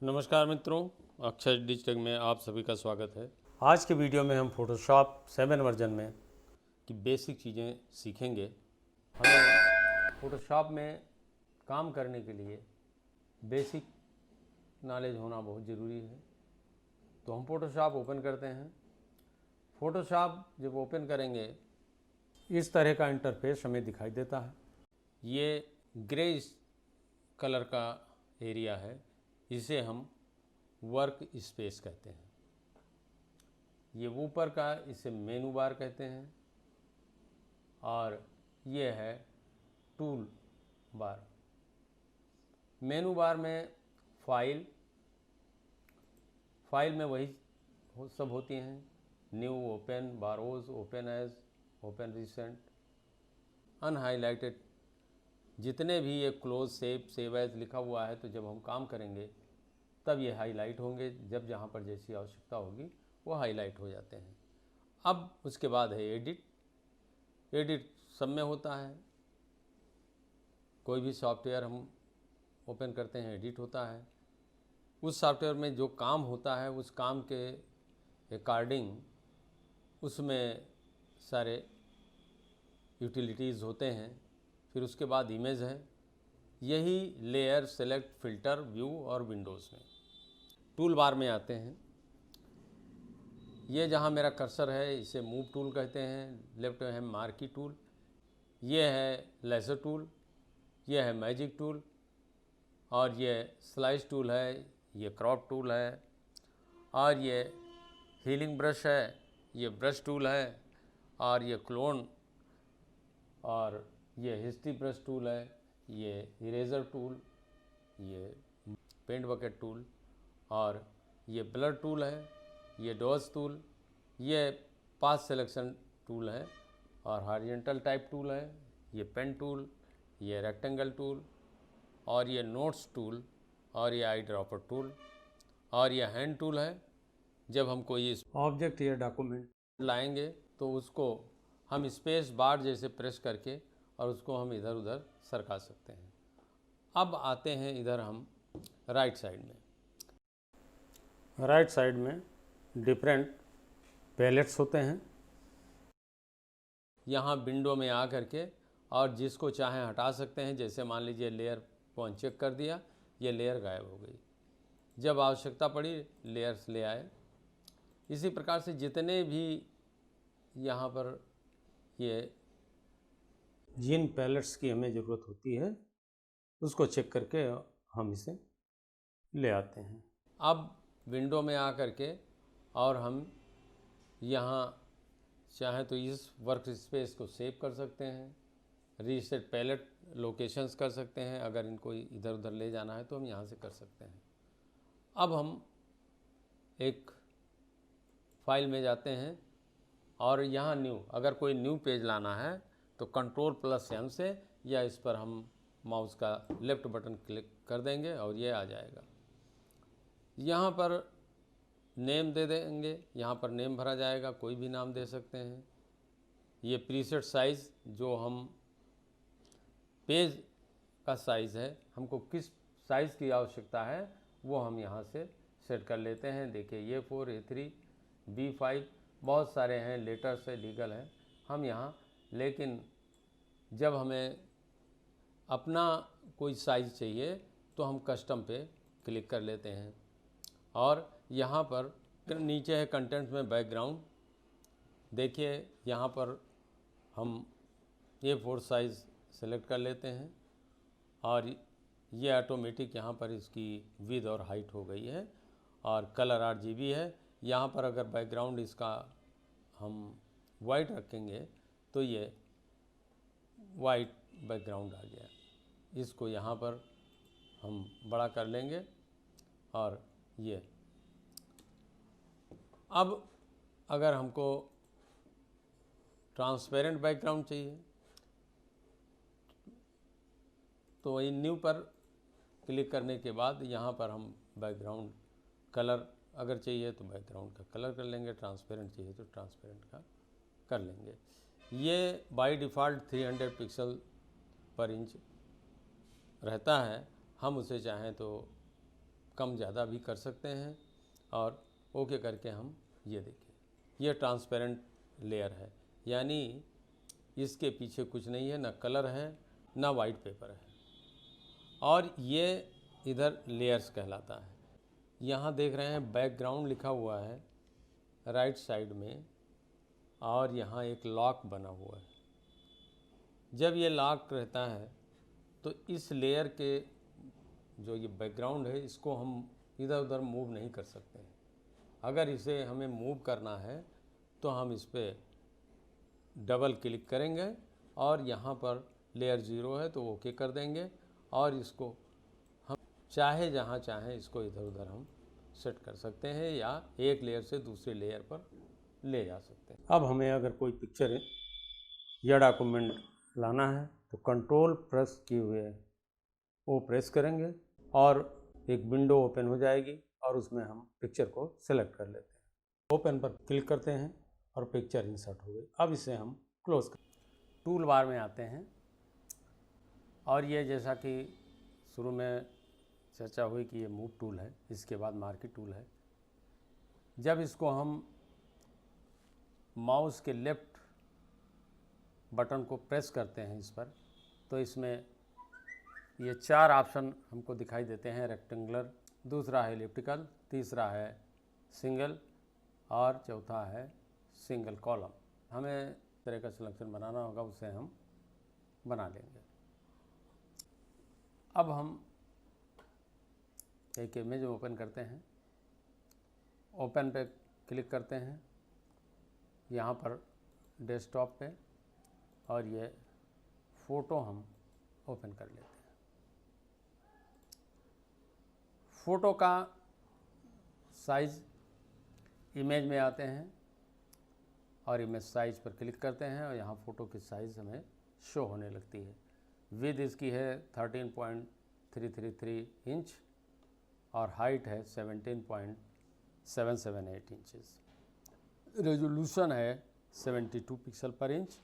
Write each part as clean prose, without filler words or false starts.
नमस्कार मित्रों, अक्षर डिजिटल में आप सभी का स्वागत है। आज के वीडियो में हम फोटोशॉप 7 वर्जन में की बेसिक चीज़ें सीखेंगे। हमें फोटोशॉप में काम करने के लिए बेसिक नॉलेज होना बहुत ज़रूरी है। तो हम फोटोशॉप ओपन करते हैं। फोटोशॉप जब ओपन करेंगे इस तरह का इंटरफेस हमें दिखाई देता है। ये ग्रे कलर का एरिया है, इसे हम वर्क स्पेस कहते हैं। ये ऊपर का इसे मेनू बार कहते हैं और ये है टूल बार। मेनू बार में फाइल में वही सब होती हैं, new, open, browse, open edge, open recent, unhighlighted. जितने भी ये क्लोज, सेव एज लिखा हुआ है, तो जब हम काम करेंगे तब ये हाईलाइट होंगे। जब जहाँ पर जैसी आवश्यकता होगी वो हाईलाइट हो जाते हैं। अब उसके बाद है एडिट सब में होता है। कोई भी सॉफ्टवेयर हम ओपन करते हैं, एडिट होता है। उस सॉफ्टवेयर में जो काम होता है उस काम के अकॉर्डिंग उसमें सारे यूटिलिटीज़ होते हैं। फिर उसके बाद इमेज है। यही लेयर, सेलेक्ट, फिल्टर, व्यू और विंडोज़ में टूल बार में आते हैं। ये जहाँ मेरा कर्सर है इसे मूव टूल कहते हैं। लेफ्ट में है मार्की टूल, ये है लेज़र टूल, ये है मैजिक टूल और ये स्लाइस टूल है, ये क्रॉप टूल है और ये हीलिंग ब्रश है, ये ब्रश टूल है और ये क्लोन और ये हिस्ट्री ब्रश टूल है, ये इरेज़र टूल, ये पेंट बकेट टूल और ये ब्लर टूल है, ये डॉज टूल, ये पाथ सिलेक्शन टूल है और हॉरिजॉन्टल टाइप टूल है, ये पेन टूल, ये रेक्टेंगल टूल और ये नोट्स टूल और ये आई ड्रॉपर टूल और ये हैंड टूल है। जब हम कोई ऑब्जेक्ट या डॉक्यूमेंट लाएंगे तो उसको हम स्पेस बार जैसे प्रेस करके और उसको हम इधर उधर सरका सकते हैं। अब आते हैं इधर हम राइट साइड में। राइट साइड में डिफरेंट पैलेट्स होते हैं। यहाँ विंडो में आ करके और जिसको चाहें हटा सकते हैं। जैसे मान लीजिए लेयर को अनचेक कर दिया, ये लेयर गायब हो गई। जब आवश्यकता पड़ी लेयर्स ले आए। इसी प्रकार से जितने भी यहाँ पर ये जिन पैलेट्स की हमें ज़रूरत होती है उसको चेक करके हम इसे ले आते हैं। अब विंडो में आ करके और हम यहाँ चाहें तो इस वर्क स्पेस को सेव कर सकते हैं, रीसेट पैलेट लोकेशंस कर सकते हैं। अगर इनको इधर उधर ले जाना है तो हम यहाँ से कर सकते हैं। अब हम एक फाइल में जाते हैं और यहाँ न्यू, अगर कोई न्यू पेज लाना है तो Ctrl+M से या इस पर हम माउस का लेफ़्ट बटन क्लिक कर देंगे और ये आ जाएगा। यहाँ पर नेम दे देंगे, यहाँ पर नेम भरा जाएगा, कोई भी नाम दे सकते हैं। ये प्रीसेट साइज़, जो हम पेज का साइज़ है, हमको किस साइज़ की आवश्यकता है वो हम यहाँ से सेट कर लेते हैं। देखिए A4, A3, B5 बहुत सारे हैं, लेटर्स है, लीगल है। हम यहाँ, लेकिन जब हमें अपना कोई साइज़ चाहिए तो हम कस्टम पे क्लिक कर लेते हैं और यहाँ पर नीचे है कंटेंट में बैकग्राउंड। देखिए यहाँ पर हम A4 साइज़ सेलेक्ट कर लेते हैं और ये ऑटोमेटिक यहाँ पर इसकी विड्थ और हाइट हो गई है और कलर RGB है। यहाँ पर अगर बैकग्राउंड इसका हम वाइट रखेंगे तो ये वाइट बैकग्राउंड आ गया। इसको यहाँ पर हम बड़ा कर लेंगे और ये। अब अगर हमको ट्रांसपेरेंट बैकग्राउंड चाहिए तो वही न्यू पर क्लिक करने के बाद यहाँ पर हम बैकग्राउंड कलर अगर चाहिए तो बैकग्राउंड का कलर कर लेंगे, ट्रांसपेरेंट चाहिए तो ट्रांसपेरेंट का कर लेंगे। ये बाय डिफ़ॉल्ट 300 पिक्सल पर इंच रहता है। हम उसे चाहें तो कम ज़्यादा भी कर सकते हैं। और ओके करके हम ये देखिए, ये ट्रांसपेरेंट लेयर है, यानी इसके पीछे कुछ नहीं है, ना कलर है ना वाइट पेपर है, और ये इधर लेयर्स कहलाता है। यहाँ देख रहे हैं बैकग्राउंड लिखा हुआ है राइट साइड में, और यहाँ एक लॉक बना हुआ है। जब ये लॉक रहता है तो इस लेयर के जो ये बैकग्राउंड है इसको हम इधर उधर मूव नहीं कर सकते हैं। अगर इसे हमें मूव करना है तो हम इस पर डबल क्लिक करेंगे और यहाँ पर लेयर 0 है तो ओके कर देंगे, और इसको हम चाहे जहाँ चाहें इसको इधर उधर हम सेट कर सकते हैं या एक लेयर से दूसरे लेयर पर ले जा सकते हैं। अब हमें अगर कोई पिक्चर या डॉक्यूमेंट लाना है तो कंट्रोल प्रेस किए हुए वो प्रेस करेंगे और एक विंडो ओपन हो जाएगी और उसमें हम पिक्चर को सेलेक्ट कर लेते हैं। ओपन पर क्लिक करते हैं और पिक्चर इंसर्ट हो गई। अब इसे हम क्लोज कर टूल बार में आते हैं, और ये जैसा कि शुरू में चर्चा हुई कि ये मूव टूल है, इसके बाद मार्की टूल है। जब इसको हम माउस के लेफ्ट बटन को प्रेस करते हैं इस पर, तो इसमें ये 4 ऑप्शन हमको दिखाई देते हैं। रेक्टेंगुलर, दूसरा है एलिप्टिकल, तीसरा है सिंगल, और चौथा है सिंगल कॉलम। हमें तरह का सिलेक्शन बनाना होगा, उसे हम बना लेंगे। अब हम एक इमेज ओपन करते हैं, ओपन पे क्लिक करते हैं यहाँ पर डेस्कटॉप पे, और ये फ़ोटो हम ओपन कर लेते हैं। फ़ोटो का साइज़, इमेज में आते हैं और इमेज साइज़ पर क्लिक करते हैं और यहाँ फ़ोटो की साइज़ हमें शो होने लगती है। विड्थ इसकी है 13.333 इंच और हाइट है 17.778 इंचेस। रेजोल्यूशन है 72 पिक्सल पर इंच।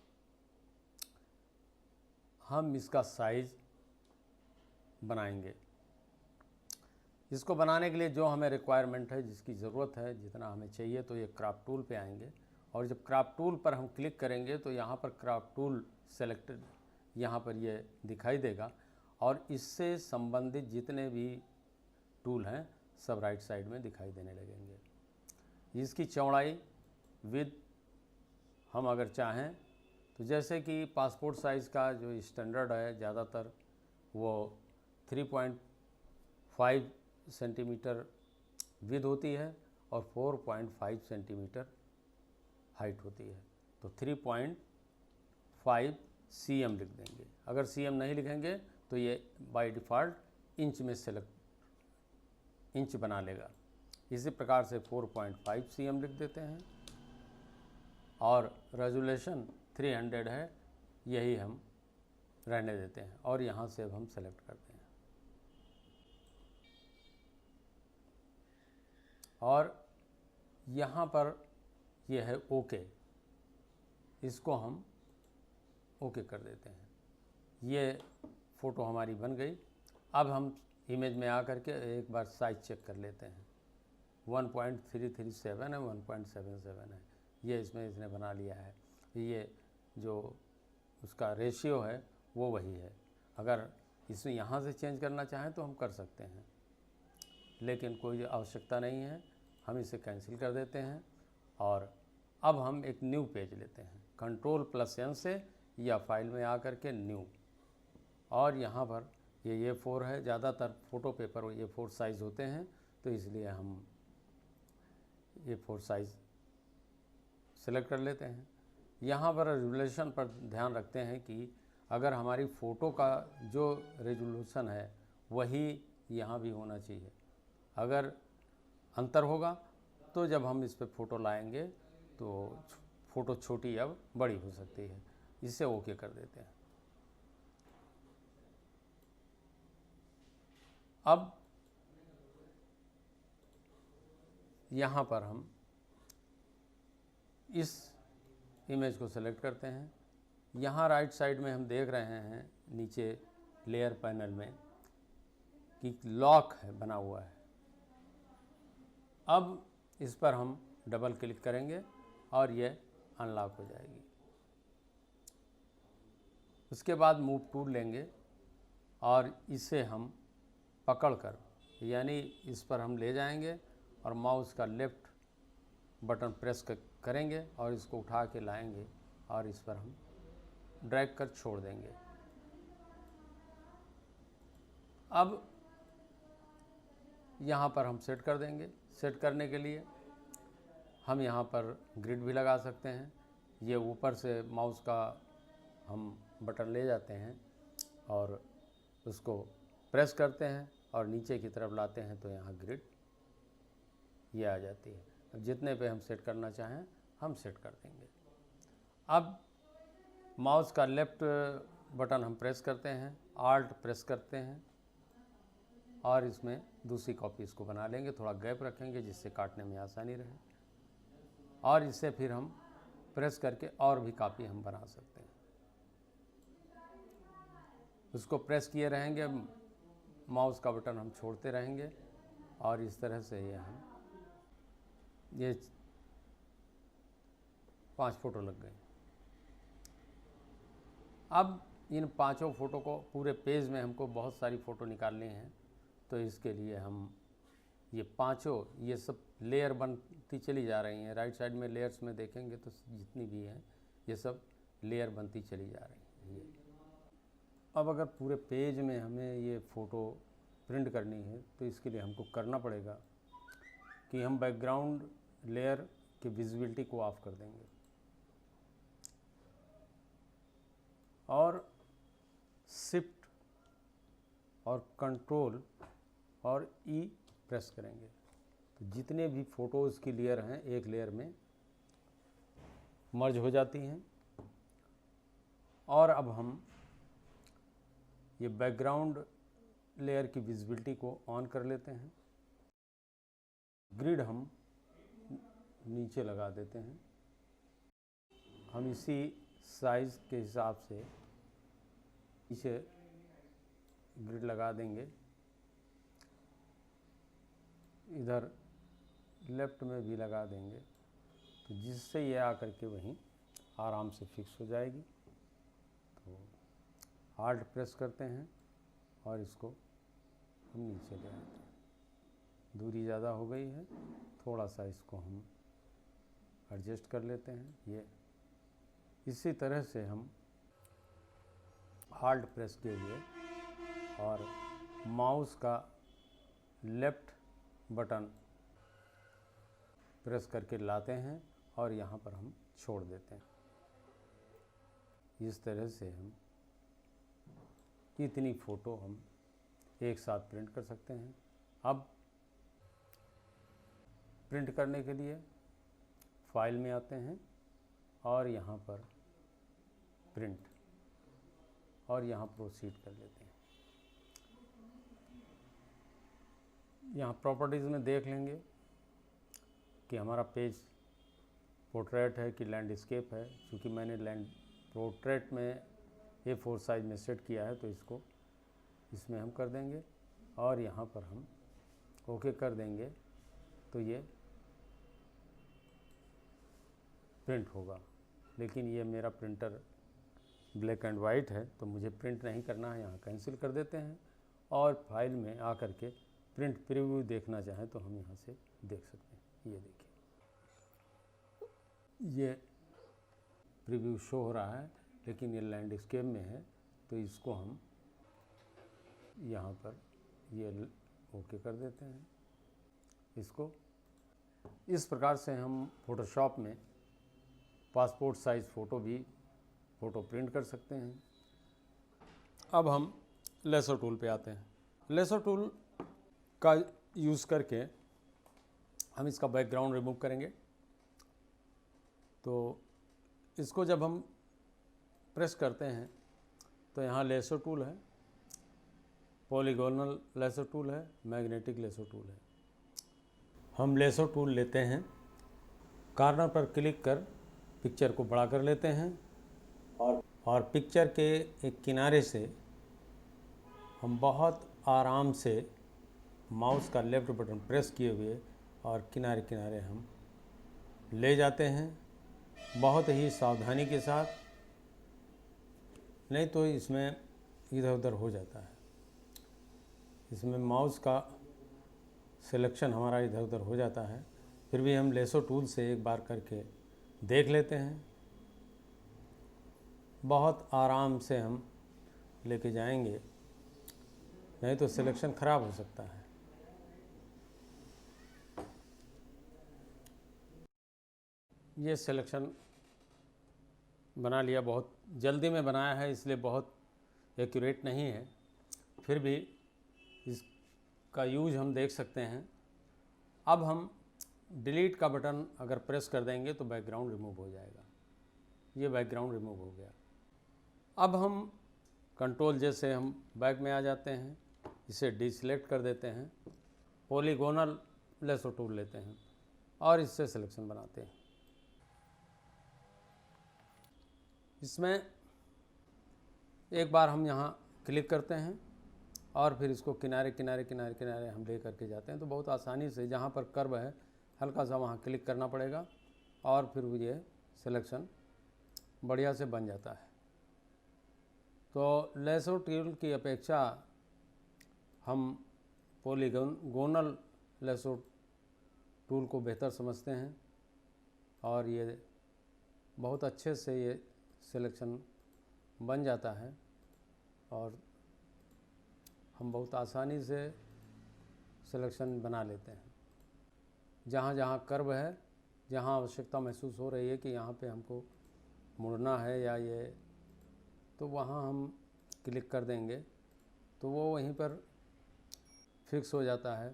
हम इसका साइज़ बनाएंगे। इसको बनाने के लिए जो हमें रिक्वायरमेंट है, जिसकी ज़रूरत है, जितना हमें चाहिए, तो ये क्राफ्ट टूल पे आएंगे, और जब क्राफ्ट टूल पर हम क्लिक करेंगे तो यहाँ पर क्राफ्ट टूल सेलेक्टेड यहाँ पर ये दिखाई देगा, और इससे संबंधित जितने भी टूल हैं सब राइट साइड में दिखाई देने लगेंगे। इसकी चौड़ाई, विड्थ हम अगर चाहें तो जैसे कि पासपोर्ट साइज़ का जो स्टैंडर्ड है ज़्यादातर वो 3.5 सेंटीमीटर विड्थ होती है और 4.5 सेंटीमीटर हाइट होती है, तो 3.5 cm लिख देंगे। अगर cm नहीं लिखेंगे तो ये बाय डिफ़ॉल्ट इंच में इंच बना लेगा। इसी प्रकार से 4.5 cm लिख देते हैं, और रेजोल्यूशन 300 है, यही हम रहने देते हैं, और यहाँ से अब हम सेलेक्ट करते हैं। और यहाँ पर यह है ओके, इसको हम ओके कर देते हैं। ये फ़ोटो हमारी बन गई। अब हम इमेज में आकर के एक बार साइज़ चेक कर लेते हैं। 1.337 है, 1.77 है, ये इसमें इसने बना लिया है। ये जो उसका रेशियो है वो वही है। अगर इसमें यहाँ से चेंज करना चाहें तो हम कर सकते हैं, लेकिन कोई आवश्यकता नहीं है, हम इसे कैंसिल कर देते हैं। और अब हम एक न्यू पेज लेते हैं, Ctrl+N से, या फाइल में आकर के न्यू, और यहाँ पर ये A4 है। ज़्यादातर फ़ोटो पेपर A4 साइज़ होते हैं, तो इसलिए हम A4 साइज़ सेलेक्ट कर लेते हैं। यहाँ पर रेजोल्यूशन पर ध्यान रखते हैं कि अगर हमारी फ़ोटो का जो रेजोल्यूशन है वही यहाँ भी होना चाहिए। अगर अंतर होगा तो जब हम इस पर फ़ोटो लाएंगे तो फ़ोटो छोटी अब बड़ी हो सकती है। इसे ओके कर देते हैं। अब यहाँ पर हम इस इमेज को सेलेक्ट करते हैं। यहाँ राइट साइड में हम देख रहे हैं नीचे लेयर पैनल में कि लॉक है बना हुआ है, अब इस पर हम डबल क्लिक करेंगे और ये अनलॉक हो जाएगी। उसके बाद मूव टूल लेंगे और इसे हम पकड़कर यानी इस पर हम ले जाएंगे और माउस का लेफ़्ट बटन प्रेस करेंगे और इसको उठा के लाएंगे और इस पर हम ड्रैग कर छोड़ देंगे। अब यहाँ पर हम सेट कर देंगे। सेट करने के लिए हम यहाँ पर ग्रिड भी लगा सकते हैं। ये ऊपर से माउस का हम बटन ले जाते हैं और उसको प्रेस करते हैं और नीचे की तरफ लाते हैं तो यहाँ ग्रिड ये आ जाती है। अब जितने पे हम सेट करना चाहें हम सेट कर देंगे। अब माउस का लेफ़्ट बटन हम प्रेस करते हैं, आल्ट प्रेस करते हैं और इसमें दूसरी कॉपी इसको बना लेंगे। थोड़ा गैप रखेंगे जिससे काटने में आसानी रहे और इसे फिर हम प्रेस करके और भी कॉपी हम बना सकते हैं। उसको प्रेस किए रहेंगे, माउस का बटन हम छोड़ते रहेंगे और इस तरह से ये 5 फ़ोटो लग गए। अब इन 5 फ़ोटो को पूरे पेज में हमको बहुत सारी फ़ोटो निकालनी है, तो इसके लिए हम ये 5 ये सब लेयर बनती चली जा रही हैं। राइट साइड में लेयर्स में देखेंगे तो जितनी भी हैं ये सब लेयर बनती चली जा रही हैं। ये अब अगर पूरे पेज में हमें ये फ़ोटो प्रिंट करनी है तो इसके लिए हमको करना पड़ेगा कि हम बैकग्राउंड लेयर की विजिबिलिटी को ऑफ कर देंगे और शिफ्ट और कंट्रोल और ई प्रेस करेंगे तो जितने भी फ़ोटोज़ की लेयर हैं एक लेयर में मर्ज हो जाती हैं। और अब हम ये बैकग्राउंड लेयर की विजिबिलिटी को ऑन कर लेते हैं। ग्रिड हम नीचे लगा देते हैं। हम इसी साइज़ के हिसाब से इसे ग्रिड लगा देंगे। इधर लेफ़्ट में भी लगा देंगे तो जिससे ये आकर के वहीं आराम से फिक्स हो जाएगी। तो आल्ट प्रेस करते हैं और इसको हम नीचे ले आते हैं। दूरी ज़्यादा हो गई है, थोड़ा सा इसको हम एडजस्ट कर लेते हैं। ये इसी तरह से हम आल्ट प्रेस के लिए और माउस का लेफ़्ट बटन प्रेस करके लाते हैं और यहाँ पर हम छोड़ देते हैं। इस तरह से हम इतनी फ़ोटो हम एक साथ प्रिंट कर सकते हैं। अब प्रिंट करने के लिए फाइल में आते हैं और यहाँ पर प्रिंट और यहाँ प्रोसीड कर लेते हैं। यहाँ प्रॉपर्टीज़ में देख लेंगे कि हमारा पेज पोर्ट्रेट है कि लैंडस्केप है। क्योंकि मैंने पोर्ट्रेट में A4 साइज़ में सेट किया है तो इसको इसमें हम कर देंगे और यहाँ पर हम ओके कर देंगे तो ये प्रिंट होगा। लेकिन ये मेरा प्रिंटर ब्लैक एंड वाइट है तो मुझे प्रिंट नहीं करना है। यहाँ कैंसिल कर देते हैं और फाइल में आकर के प्रिंट प्रीव्यू देखना चाहें तो हम यहाँ से देख सकते हैं। ये देखिए ये प्रीव्यू शो हो रहा है लेकिन ये लैंडस्केप में है तो इसको हम यहाँ पर ये ओके कर देते हैं। इसको इस प्रकार से हम फ़ोटोशॉप में पासपोर्ट साइज़ फ़ोटो भी फ़ोटो प्रिंट कर सकते हैं। अब हम लेसर टूल पे आते हैं। लेसर टूल का यूज़ करके हम इसका बैकग्राउंड रिमूव करेंगे। तो इसको जब हम प्रेस करते हैं तो यहाँ लेसर टूल है, पॉलीगोनल लेसर टूल है, मैग्नेटिक लेसर टूल है। हम लेसर टूल लेते हैं, कॉर्नर पर क्लिक कर पिक्चर को बड़ा कर लेते हैं और पिक्चर के एक किनारे से हम बहुत आराम से माउस का लेफ़्ट बटन प्रेस किए हुए और किनारे किनारे हम ले जाते हैं, बहुत ही सावधानी के साथ, नहीं तो इसमें इधर उधर हो जाता है। इसमें माउस का सिलेक्शन हमारा इधर उधर हो जाता है, फिर भी हम लेसो टूल से एक बार करके देख लेते हैं। बहुत आराम से हम लेके जाएंगे, नहीं तो सिलेक्शन ख़राब हो सकता है। ये सिलेक्शन बना लिया, बहुत जल्दी में बनाया है इसलिए बहुत एक्यूरेट नहीं है, फिर भी इसका यूज हम देख सकते हैं। अब हम डिलीट का बटन अगर प्रेस कर देंगे तो बैकग्राउंड रिमूव हो जाएगा। ये बैकग्राउंड रिमूव हो गया। अब हम कंट्रोल जैसे हम बैक में आ जाते हैं, इसे डिसेलेक्ट कर देते हैं, पॉलीगोनल लेसो टूल लेते हैं और इससे सिलेक्शन बनाते हैं। इसमें एक बार हम यहाँ क्लिक करते हैं और फिर इसको किनारे किनारे किनारे किनारे हम ले करके जाते हैं, तो बहुत आसानी से जहाँ पर कर्व है हल्का सा वहाँ क्लिक करना पड़ेगा और फिर ये सिलेक्शन बढ़िया से बन जाता है। तो लेसो टूल की अपेक्षा हम पॉलीगोनल लेसो टूल को बेहतर समझते हैं और ये बहुत अच्छे से ये सिलेक्शन बन जाता है और हम बहुत आसानी से सिलेक्शन बना लेते हैं। जहाँ जहाँ कर्व है, जहाँ आवश्यकता महसूस हो रही है कि यहाँ पे हमको मुड़ना है या ये, तो वहाँ हम क्लिक कर देंगे तो वो वहीं पर फिक्स हो जाता है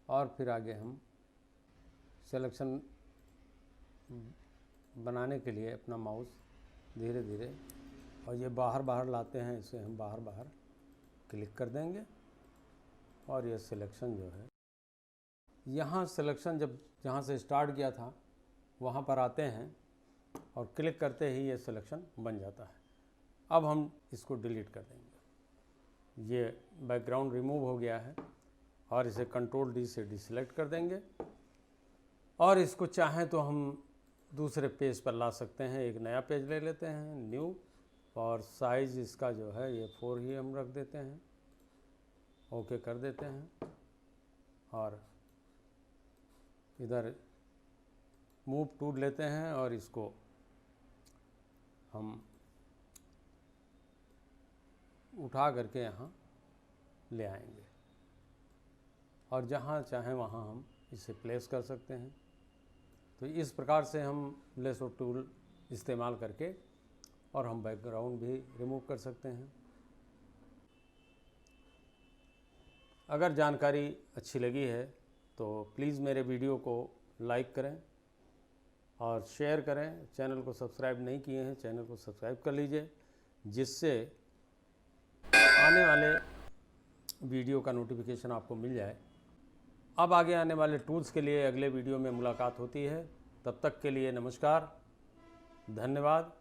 और फिर आगे हम सिलेक्शन बनाने के लिए अपना माउस धीरे धीरे, और ये बाहर बाहर लाते हैं, इसे हम बाहर बाहर क्लिक कर देंगे और ये सिलेक्शन जो है, यहाँ सिलेक्शन जब जहाँ से स्टार्ट किया था वहाँ पर आते हैं और क्लिक करते ही ये सिलेक्शन बन जाता है। अब हम इसको डिलीट कर देंगे। ये बैकग्राउंड रिमूव हो गया है और इसे कंट्रोल डी से डिसेलेक्ट कर देंगे और इसको चाहें तो हम दूसरे पेज पर ला सकते हैं। एक नया पेज ले लेते हैं, न्यू, और साइज़ इसका जो है ये 4 ही हम रख देते हैं, ओके कर देते हैं और इधर मूव टूल लेते हैं और इसको हम उठा करके यहाँ ले आएंगे और जहाँ चाहें वहाँ हम इसे प्लेस कर सकते हैं। तो इस प्रकार से हम लेसो टूल इस्तेमाल करके और हम बैकग्राउंड भी रिमूव कर सकते हैं। अगर जानकारी अच्छी लगी है तो प्लीज़ मेरे वीडियो को लाइक करें और शेयर करें। चैनल को सब्सक्राइब नहीं किए हैं, चैनल को सब्सक्राइब कर लीजिए, जिससे आने वाले वीडियो का नोटिफिकेशन आपको मिल जाए। अब आगे आने वाले टूल्स के लिए अगले वीडियो में मुलाकात होती है। तब तक के लिए नमस्कार, धन्यवाद।